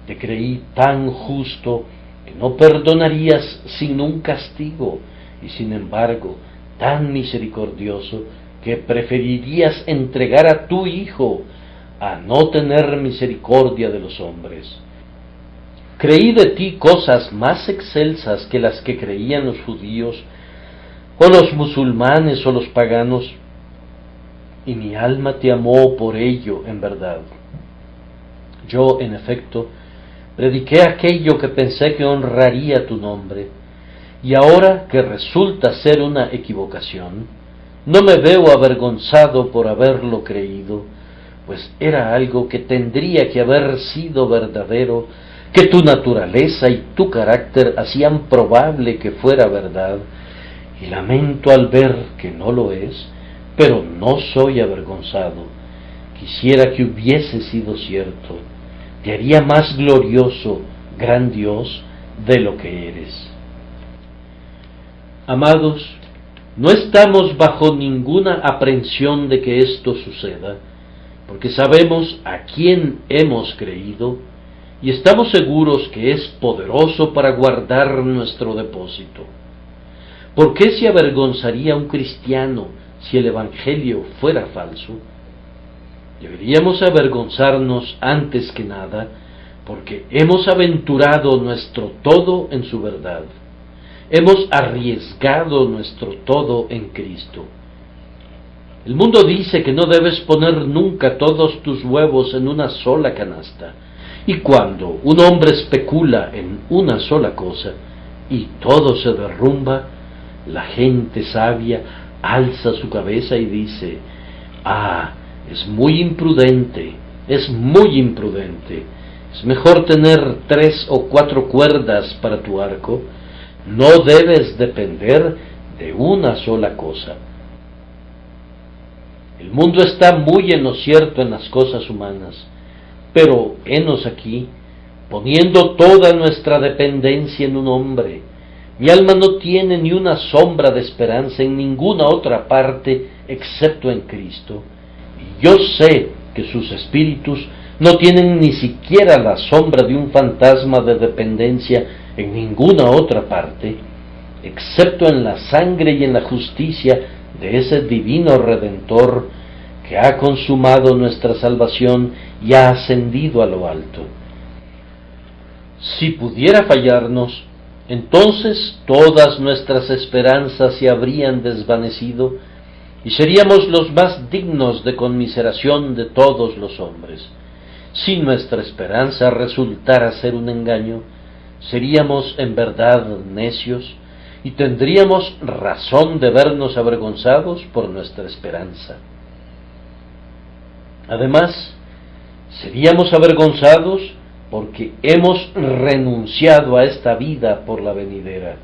Te creí tan justo que no perdonarías sin un castigo, y sin embargo tan misericordioso que preferirías entregar a tu Hijo a no tener misericordia de los hombres. Creí de ti cosas más excelsas que las que creían los judíos, o los musulmanes o los paganos, y mi alma te amó por ello en verdad. Yo, en efecto, prediqué aquello que pensé que honraría tu nombre, y ahora que resulta ser una equivocación, no me veo avergonzado por haberlo creído, pues era algo que tendría que haber sido verdadero, que tu naturaleza y tu carácter hacían probable que fuera verdad, y lamento al ver que no lo es, pero no soy avergonzado. Quisiera que hubiese sido cierto. Te haría más glorioso, gran Dios, de lo que eres. Amados, no estamos bajo ninguna aprensión de que esto suceda, porque sabemos a quién hemos creído y estamos seguros que es poderoso para guardar nuestro depósito. ¿Por qué se avergonzaría un cristiano si el Evangelio fuera falso? Deberíamos avergonzarnos antes que nada, porque hemos aventurado nuestro todo en su verdad. Hemos arriesgado nuestro todo en Cristo. El mundo dice que no debes poner nunca todos tus huevos en una sola canasta. Y cuando un hombre especula en una sola cosa y todo se derrumba, la gente sabia alza su cabeza y dice: ah, es muy imprudente, es muy imprudente. Es mejor tener 3 o 4 cuerdas para tu arco. No debes depender de una sola cosa. El mundo está muy en lo cierto en las cosas humanas, pero henos aquí, poniendo toda nuestra dependencia en un hombre. Mi alma no tiene ni una sombra de esperanza en ninguna otra parte excepto en Cristo, y yo sé que sus espíritus no tienen ni siquiera la sombra de un fantasma de dependencia en ninguna otra parte, excepto en la sangre y en la justicia de ese divino Redentor que ha consumado nuestra salvación y ha ascendido a lo alto. Si pudiera fallarnos, entonces todas nuestras esperanzas se habrían desvanecido y seríamos los más dignos de conmiseración de todos los hombres. Si nuestra esperanza resultara ser un engaño, seríamos en verdad necios y tendríamos razón de vernos avergonzados por nuestra esperanza. Además, seríamos avergonzados porque hemos renunciado a esta vida por la venidera.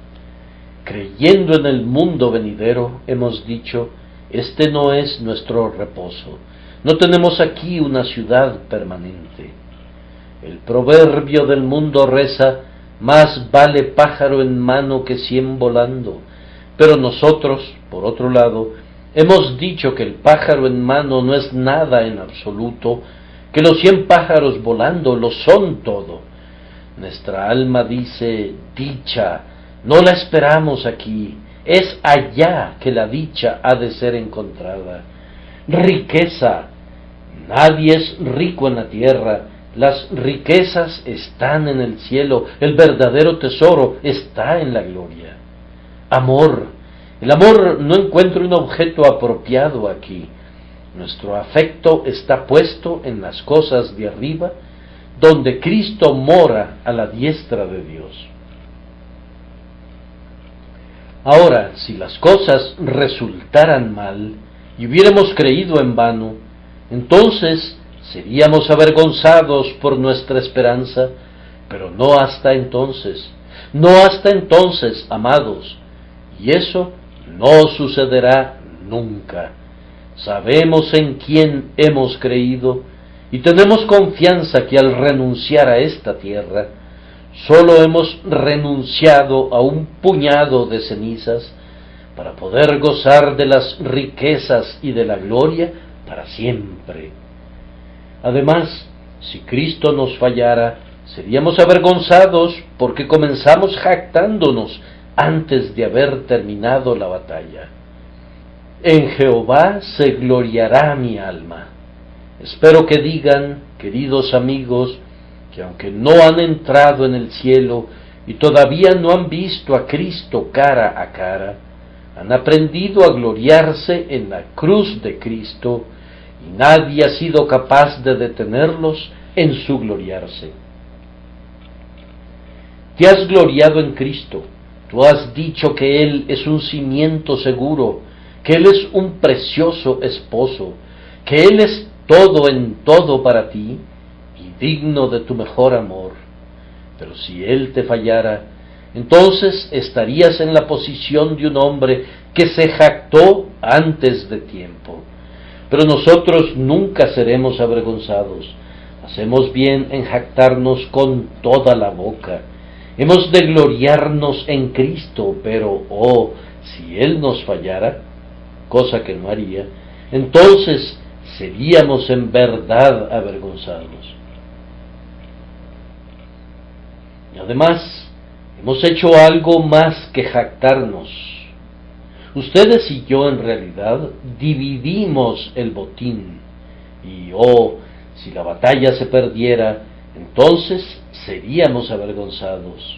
Creyendo en el mundo venidero, hemos dicho: este no es nuestro reposo, no tenemos aquí una ciudad permanente. El proverbio del mundo reza: más vale pájaro en mano que 100 volando. Pero nosotros, por otro lado, hemos dicho que el pájaro en mano no es nada en absoluto, que los 100 pájaros volando lo son todo. Nuestra alma dice: dicha, no la esperamos aquí, es allá que la dicha ha de ser encontrada. Riqueza, nadie es rico en la tierra, las riquezas están en el cielo, el verdadero tesoro está en la gloria. Amor, el amor no encuentra un objeto apropiado aquí. Nuestro afecto está puesto en las cosas de arriba, donde Cristo mora a la diestra de Dios. Ahora, si las cosas resultaran mal y hubiéramos creído en vano, entonces seríamos avergonzados por nuestra esperanza, pero no hasta entonces, amados, y eso no sucederá nunca. Sabemos en quién hemos creído y tenemos confianza que al renunciar a esta tierra, solo hemos renunciado a un puñado de cenizas para poder gozar de las riquezas y de la gloria para siempre. Además, si Cristo nos fallara, seríamos avergonzados porque comenzamos jactándonos antes de haber terminado la batalla. En Jehová se gloriará mi alma. Espero que digan, queridos amigos, que aunque no han entrado en el cielo y todavía no han visto a Cristo cara a cara, han aprendido a gloriarse en la cruz de Cristo, y nadie ha sido capaz de detenerlos en su gloriarse. Te has gloriado en Cristo, tú has dicho que Él es un cimiento seguro, que Él es un precioso esposo, que Él es todo en todo para ti, y digno de tu mejor amor. Pero si Él te fallara, entonces estarías en la posición de un hombre que se jactó antes de tiempo. Pero nosotros nunca seremos avergonzados. Hacemos bien en jactarnos con toda la boca. Hemos de gloriarnos en Cristo, pero, si Él nos fallara, cosa que no haría, entonces seríamos en verdad avergonzados. Y además, hemos hecho algo más que jactarnos. Ustedes y yo en realidad dividimos el botín, y si la batalla se perdiera, entonces seríamos avergonzados.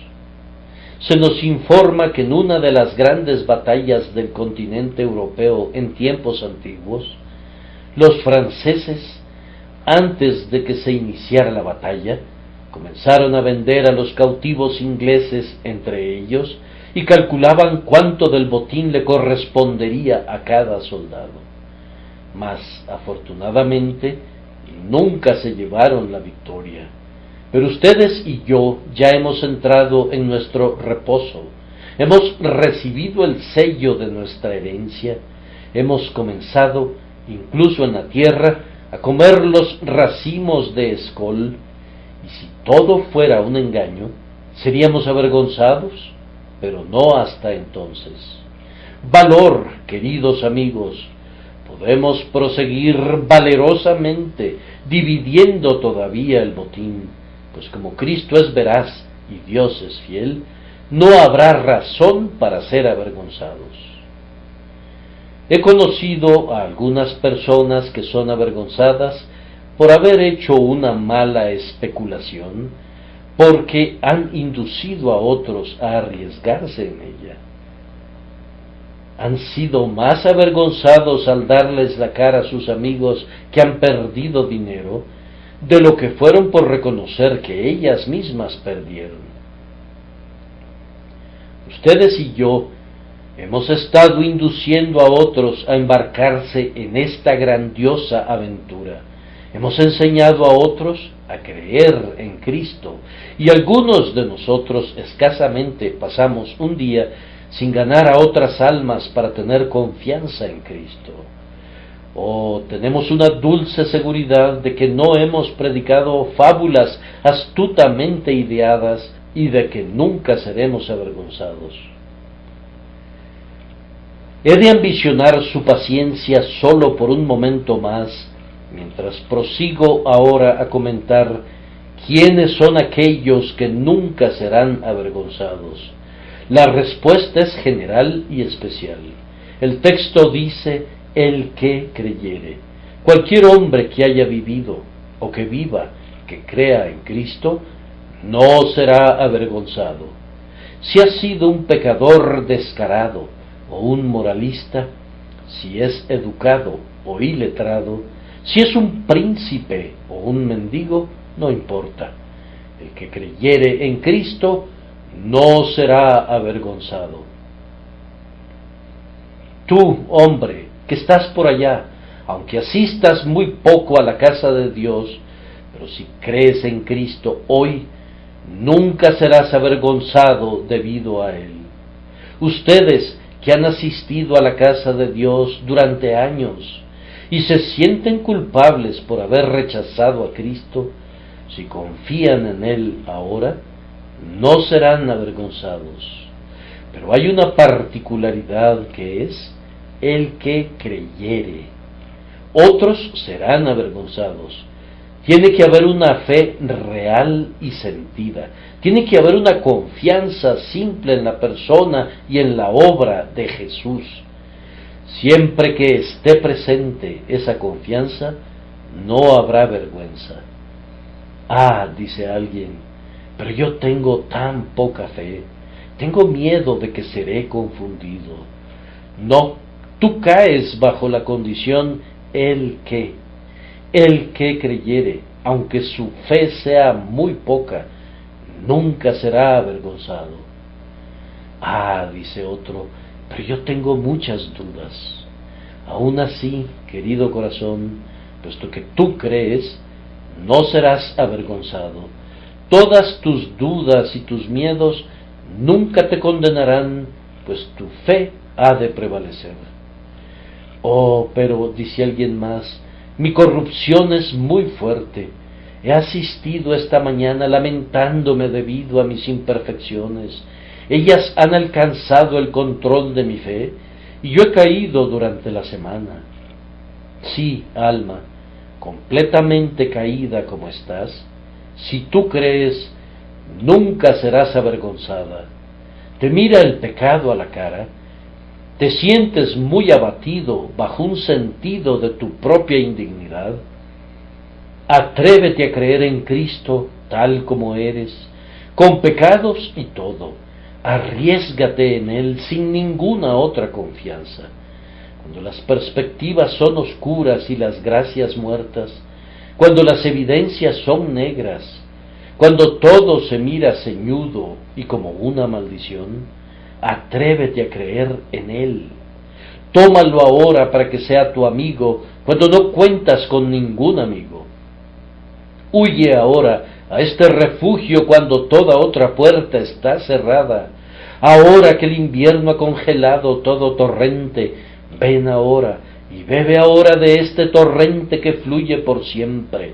se nos informa que en una de las grandes batallas del continente europeo en tiempos antiguos, los franceses, antes de que se iniciara la batalla, comenzaron a vender a los cautivos ingleses entre ellos y calculaban cuánto del botín le correspondería a cada soldado. Mas, afortunadamente, nunca se llevaron la victoria. Pero ustedes y yo ya hemos entrado en nuestro reposo, hemos recibido el sello de nuestra herencia, hemos comenzado, incluso en la tierra, a comer los racimos de escol, y si todo fuera un engaño, seríamos avergonzados, pero no hasta entonces. Valor, queridos amigos, podemos proseguir valerosamente, dividiendo todavía el botín, pues como Cristo es veraz y Dios es fiel, no habrá razón para ser avergonzados. He conocido a algunas personas que son avergonzadas por haber hecho una mala especulación, porque han inducido a otros a arriesgarse en ella. Han sido más avergonzados al darles la cara a sus amigos que han perdido dinero, de lo que fueron por reconocer que ellas mismas perdieron. Ustedes y yo hemos estado induciendo a otros a embarcarse en esta grandiosa aventura. Hemos enseñado a otros a creer en Cristo, y algunos de nosotros escasamente pasamos un día sin ganar a otras almas para tener confianza en Cristo. Tenemos una dulce seguridad de que no hemos predicado fábulas astutamente ideadas y de que nunca seremos avergonzados. He de ambicionar su paciencia solo por un momento más, mientras prosigo ahora a comentar quiénes son aquellos que nunca serán avergonzados. La respuesta es general y especial. El texto dice: el que creyere. Cualquier hombre que haya vivido o que viva, que crea en Cristo, no será avergonzado. Si ha sido un pecador descarado o un moralista, si es educado o iletrado, si es un príncipe o un mendigo, no importa. El que creyere en Cristo no será avergonzado. Tú, hombre, que estás por allá, aunque asistas muy poco a la casa de Dios, pero si crees en Cristo hoy, nunca serás avergonzado debido a Él. Ustedes que han asistido a la casa de Dios durante años y se sienten culpables por haber rechazado a Cristo, si confían en Él ahora, no serán avergonzados. Pero hay una particularidad que es el que creyere. Otros serán avergonzados. Tiene que haber una fe real y sentida. Tiene que haber una confianza simple en la persona y en la obra de Jesús. Siempre que esté presente esa confianza, no habrá vergüenza. Dice alguien, pero yo tengo tan poca fe. Tengo miedo de que seré confundido. No, tú caes bajo la condición el que creyere, aunque su fe sea muy poca, nunca será avergonzado. Dice otro, pero yo tengo muchas dudas. Aún así, querido corazón, puesto que tú crees, no serás avergonzado. Todas tus dudas y tus miedos nunca te condenarán, pues tu fe ha de prevalecer. Pero, dice alguien más, mi corrupción es muy fuerte. He asistido esta mañana lamentándome debido a mis imperfecciones. Ellas han alcanzado el control de mi fe y yo he caído durante la semana. Sí, alma, completamente caída como estás, si tú crees, nunca serás avergonzada. Te mira el pecado a la cara, te sientes muy abatido bajo un sentido de tu propia indignidad. Atrévete a creer en Cristo tal como eres, con pecados y todo. Arriésgate en Él sin ninguna otra confianza. Cuando las perspectivas son oscuras y las gracias muertas, cuando las evidencias son negras, cuando todo se mira ceñudo y como una maldición, atrévete a creer en Él. Tómalo ahora para que sea tu amigo cuando no cuentas con ningún amigo. Huye ahora a este refugio cuando toda otra puerta está cerrada. Ahora que el invierno ha congelado todo torrente, ven ahora y bebe ahora de este torrente que fluye por siempre.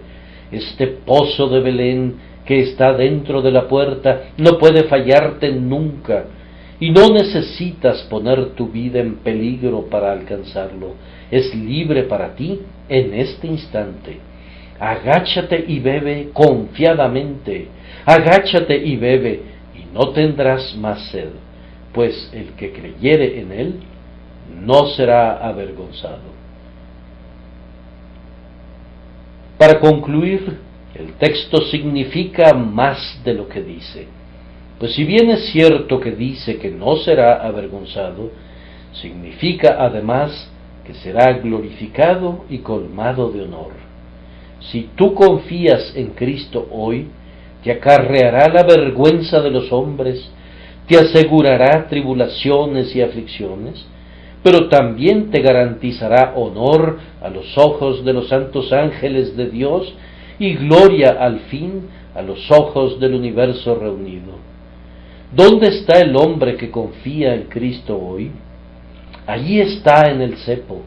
Este pozo de Belén que está dentro de la puerta no puede fallarte nunca, y no necesitas poner tu vida en peligro para alcanzarlo. Es libre para ti en este instante. Agáchate y bebe confiadamente. Agáchate y bebe, y no tendrás más sed, pues el que creyere en Él no será avergonzado. Para concluir, el texto significa más de lo que dice. Pues si bien es cierto que dice que no será avergonzado, significa además que será glorificado y colmado de honor. Si tú confías en Cristo hoy, te acarreará la vergüenza de los hombres, te asegurará tribulaciones y aflicciones, pero también te garantizará honor a los ojos de los santos ángeles de Dios y gloria al fin a los ojos del universo reunido. ¿Dónde está el hombre que confía en Cristo hoy? Allí está en el cepo.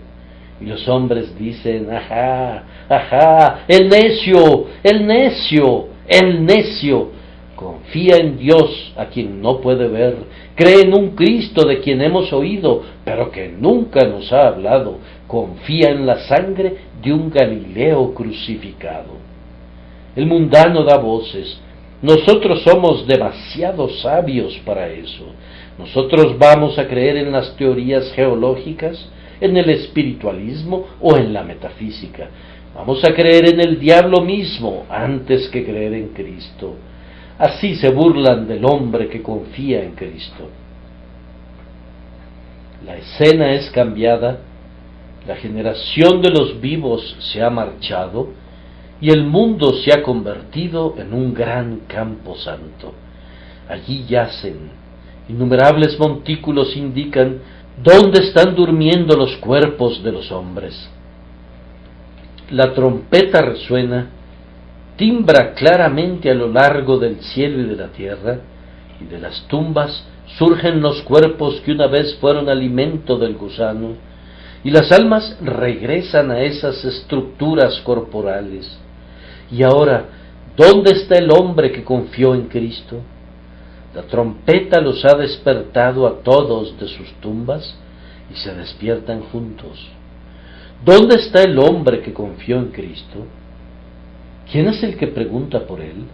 Y los hombres dicen, ajá, ajá, el necio, el necio, el necio. Confía en Dios, a quien no puede ver. Cree en un Cristo de quien hemos oído, pero que nunca nos ha hablado. Confía en la sangre de un Galileo crucificado. El mundano da voces. Nosotros somos demasiado sabios para eso. Nosotros vamos a creer en las teorías geológicas, en el espiritualismo o en la metafísica. Vamos a creer en el diablo mismo antes que creer en Cristo. Así se burlan del hombre que confía en Cristo. La escena es cambiada, la generación de los vivos se ha marchado y el mundo se ha convertido en un gran campo santo. Allí yacen, innumerables montículos indican dónde están durmiendo los cuerpos de los hombres. La trompeta resuena, timbra claramente a lo largo del cielo y de la tierra, y de las tumbas surgen los cuerpos que una vez fueron alimento del gusano, y las almas regresan a esas estructuras corporales. Y ahora, ¿dónde está el hombre que confió en Cristo? La trompeta los ha despertado a todos de sus tumbas y se despiertan juntos. ¿Dónde está el hombre que confió en Cristo? ¿Quién es el que pregunta por él?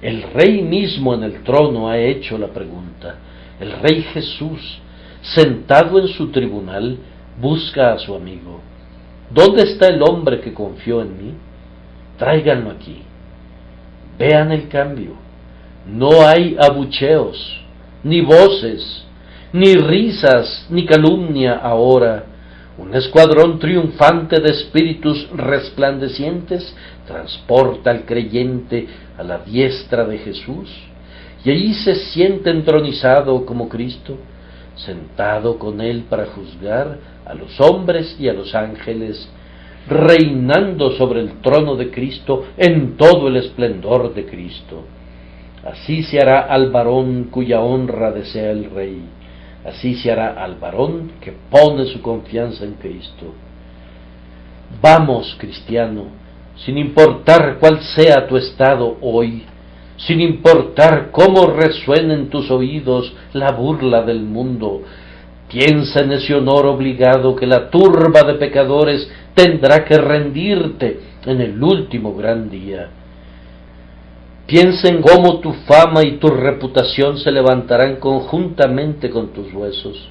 El Rey mismo en el trono ha hecho la pregunta. El Rey Jesús, sentado en su tribunal, busca a su amigo. ¿Dónde está el hombre que confió en mí? Tráiganlo aquí. Vean el cambio. No hay abucheos, ni voces, ni risas, ni calumnia ahora. Un escuadrón triunfante de espíritus resplandecientes transporta al creyente a la diestra de Jesús, y allí se siente entronizado como Cristo, sentado con Él para juzgar a los hombres y a los ángeles, reinando sobre el trono de Cristo en todo el esplendor de Cristo. Así se hará al varón cuya honra desea el Rey. Así se hará al varón que pone su confianza en Cristo. Vamos, cristiano, sin importar cuál sea tu estado hoy, sin importar cómo resuene en tus oídos la burla del mundo, piensa en ese honor obligado que la turba de pecadores tendrá que rendirte en el último gran día. Piensa en cómo tu fama y tu reputación se levantarán conjuntamente con tus huesos.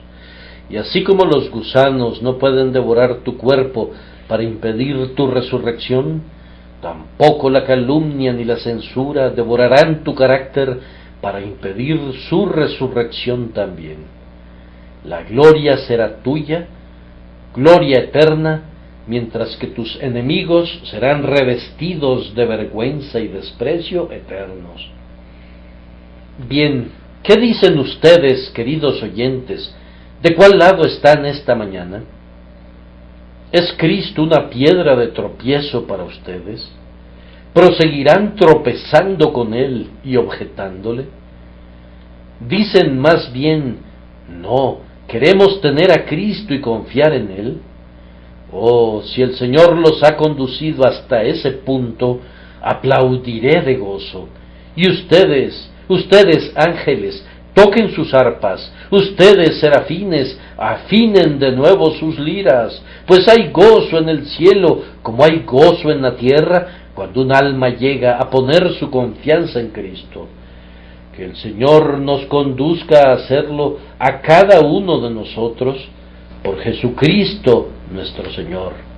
Y así como los gusanos no pueden devorar tu cuerpo para impedir tu resurrección, tampoco la calumnia ni la censura devorarán tu carácter para impedir su resurrección también. La gloria será tuya, gloria eterna, mientras que tus enemigos serán revestidos de vergüenza y desprecio eternos. Bien, ¿qué dicen ustedes, queridos oyentes? ¿De cuál lado están esta mañana? ¿Es Cristo una piedra de tropiezo para ustedes? ¿Proseguirán tropezando con Él y objetándole? Dicen más bien, no, queremos tener a Cristo y confiar en Él. Oh, si el Señor los ha conducido hasta ese punto, aplaudiré de gozo. Y ustedes ángeles, toquen sus arpas, ustedes serafines, afinen de nuevo sus liras, pues hay gozo en el cielo como hay gozo en la tierra cuando un alma llega a poner su confianza en Cristo. Que el Señor nos conduzca a hacerlo a cada uno de nosotros, por Jesucristo nuestro Señor.